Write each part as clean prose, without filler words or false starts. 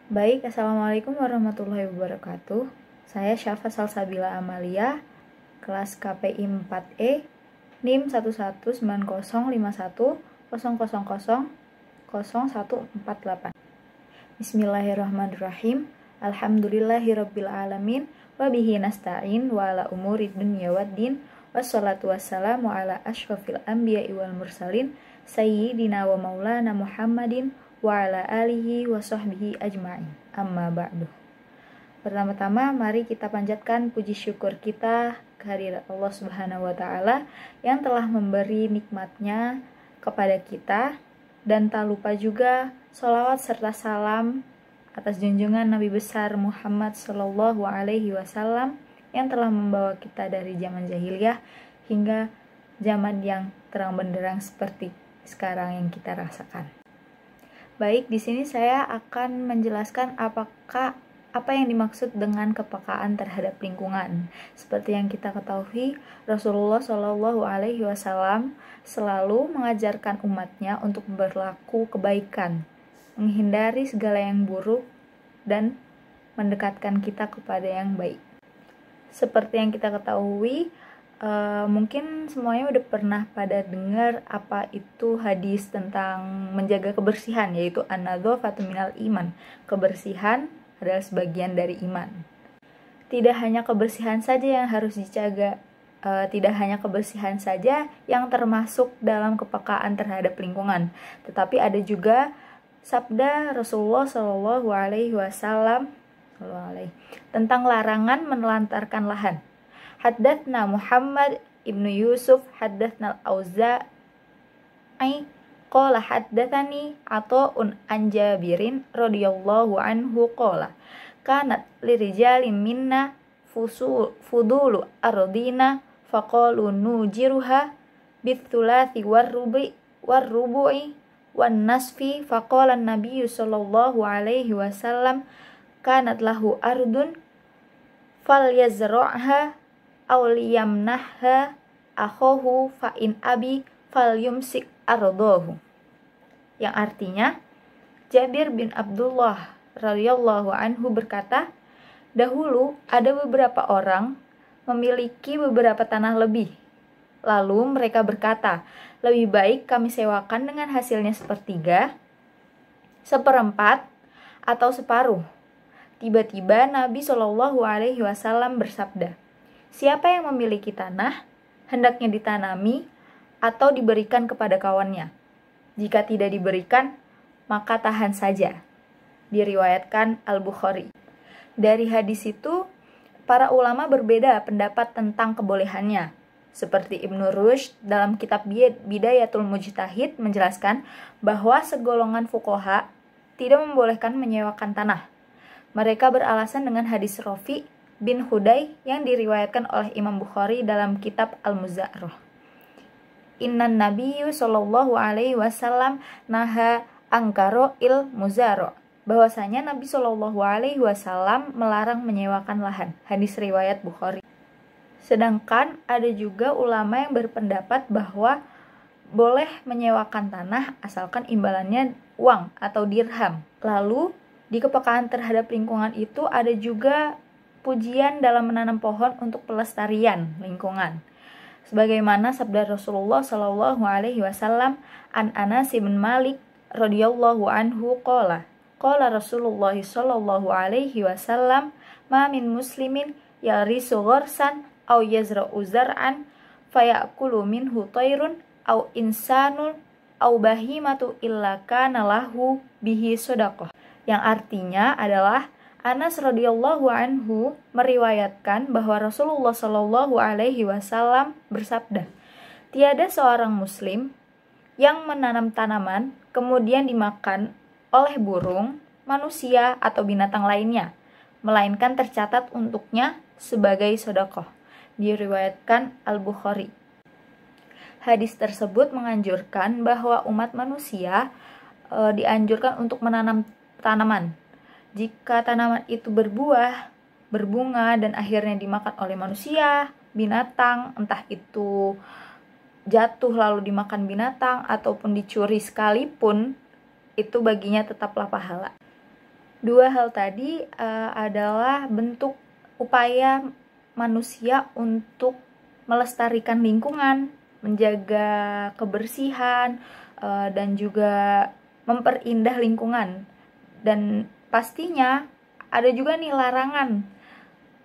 Baik, Assalamualaikum warahmatullahi wabarakatuh. Saya Syafa Salsabila Amalia, kelas KPI 4E, NIM 1190100000148. Bismillahirrahmanirrahim. Alhamdulillahirrabbilalamin. Wabihi nasta'in wa ala umurid dunya waddin. Wassalatu wassalamu ala ashrafil anbiya'i wal mursalin Sayyidina wa maulana Muhammadin wa ala alihi wa sahbihi ajma'in. Amma ba'du. Pertama-tama mari kita panjatkan puji syukur kita kehadirat Allah Subhanahu wa taala yang telah memberi nikmatnya kepada kita, dan tak lupa juga sholawat serta salam atas junjungan Nabi besar Muhammad Sallallahu Alaihi Wasallam yang telah membawa kita dari zaman jahiliyah hingga zaman yang terang benderang seperti sekarang yang kita rasakan. Baik, di sini saya akan menjelaskan apa yang dimaksud dengan kepekaan terhadap lingkungan. Seperti yang kita ketahui, Rasulullah Shallallahu Alaihi Wasallam selalu mengajarkan umatnya untuk berlaku kebaikan, menghindari segala yang buruk, dan mendekatkan kita kepada yang baik. Seperti yang kita ketahui, mungkin semuanya udah pernah pada dengar apa itu hadis tentang menjaga kebersihan, yaitu an-nadzafatu minal iman. Kebersihan adalah sebagian dari iman. Tidak hanya kebersihan saja yang harus dijaga, tidak hanya kebersihan saja yang termasuk dalam kepekaan terhadap lingkungan, tetapi ada juga sabda Rasulullah Shallallahu Alaihi Wasallam tentang larangan menelantarkan lahan. Haddatsna Muhammad ibnu Yusuf haddatsna al-Auza'i qala haddatsani Ata'un an Jabirin radhiyallahu anhu qala kanat lirijalin minna fudulu ardina faqalu nujiruha bitsulathi warrubu'i wan nasfi faqala an-nabiyyu sallallahu alaihi wasallam kanat lahu ardun falyazra'ha aw liyamnahha akhahu fa in abi falyumsik ardahu. Yang artinya, Jabir bin Abdullah radhiyallahu anhu berkata, dahulu ada beberapa orang memiliki beberapa tanah lebih. Lalu mereka berkata, lebih baik kami sewakan dengan hasilnya sepertiga, seperempat, atau separuh. Tiba-tiba Nabi Shallallahu Alaihi Wasallam bersabda, siapa yang memiliki tanah, hendaknya ditanami atau diberikan kepada kawannya. Jika tidak diberikan, maka tahan saja. Diriwayatkan Al-Bukhari. Dari hadis itu, para ulama berbeda pendapat tentang kebolehannya. Seperti Ibnu Rushd dalam kitab Bidayatul Mujtahid menjelaskan bahwa segolongan fuqaha tidak membolehkan menyewakan tanah. Mereka beralasan dengan hadis Rafi bin Huday yang diriwayatkan oleh Imam Bukhari dalam kitab Al-Muzaroh. Innan nabiyyu sallallahu alaihi wasallam naha angkaro il muzaro. Bahwasanya Nabi sallallahu alaihi wasallam melarang menyewakan lahan. Hadis riwayat Bukhari. Sedangkan ada juga ulama yang berpendapat bahwa boleh menyewakan tanah asalkan imbalannya uang atau dirham. Lalu di kepekaan terhadap lingkungan itu ada juga pujian dalam menanam pohon untuk pelestarian lingkungan. Sebagaimana sabda Rasulullah Shallallahu Alaihi Wasallam an Anas bin Malik radhiyallahu anhu qala Rasulullah Shallallahu Alaihi Wasallam ma min muslimin yarisu gharsan aw yazra'u zar'an fayakulu minhu tayrun aw insanun aw bahimatu illa kana lahu bihi shadaqah. Yang artinya adalah Anas radhiyallahu anhu meriwayatkan bahwa Rasulullah Shallallahu Alaihi Wasallam bersabda, tiada seorang muslim yang menanam tanaman kemudian dimakan oleh burung, manusia atau binatang lainnya, melainkan tercatat untuknya sebagai sedekah. Diriwayatkan Al-Bukhari. Hadis tersebut menganjurkan bahwa umat manusia dianjurkan untuk menanam tanaman. Jika tanaman itu berbuah, berbunga, dan akhirnya dimakan oleh manusia, binatang, entah itu jatuh lalu dimakan binatang ataupun dicuri sekalipun, itu baginya tetaplah pahala. Dua hal tadi adalah bentuk upaya manusia untuk melestarikan lingkungan, menjaga kebersihan, dan juga memperindah lingkungan. Dan pastinya ada juga nih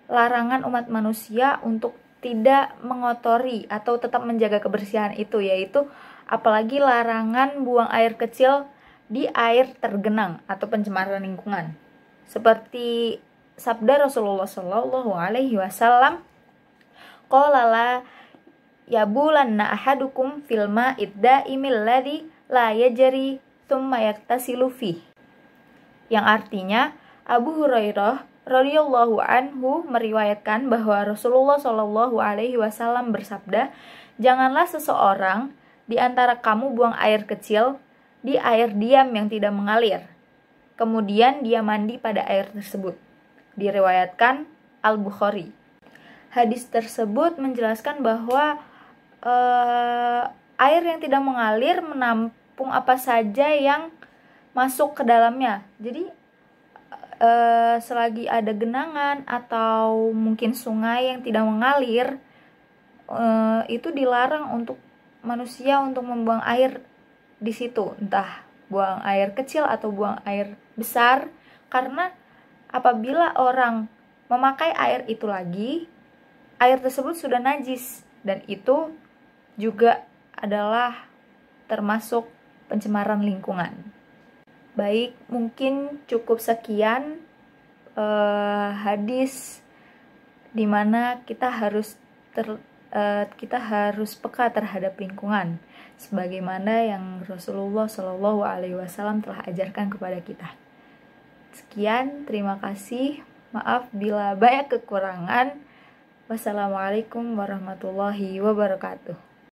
larangan umat manusia untuk tidak mengotori atau tetap menjaga kebersihan itu, yaitu apalagi larangan buang air kecil di air tergenang atau pencemaran lingkungan. Seperti sabda Rasulullah Shallallahu Alaihi Wasallam, qala la yabulanna ahadukum fil ma'id daimil ladzi la yajri tsumma yaktasilu fi. Yang artinya, Abu Hurairah radhiyallahu anhu meriwayatkan bahwa Rasulullah Shallallahu Alaihi Wasallam bersabda, janganlah seseorang di antara kamu buang air kecil di air diam yang tidak mengalir, kemudian dia mandi pada air tersebut. Diriwayatkan Al-Bukhari. Hadis tersebut menjelaskan bahwa air yang tidak mengalir menampung apa saja yang masuk ke dalamnya. Jadi selagi ada genangan atau mungkin sungai yang tidak mengalir, itu dilarang untuk manusia untuk membuang air di situ, entah buang air kecil atau buang air besar, karena apabila orang memakai air itu lagi, air tersebut sudah najis dan itu juga adalah termasuk pencemaran lingkungan. Baik, mungkin cukup sekian hadis dimana kita harus peka terhadap lingkungan, sebagaimana yang Rasulullah Shallallahu Alaihi Wasallam telah ajarkan kepada kita. Sekian, terima kasih. Maaf bila banyak kekurangan. Wassalamualaikum warahmatullahi wabarakatuh.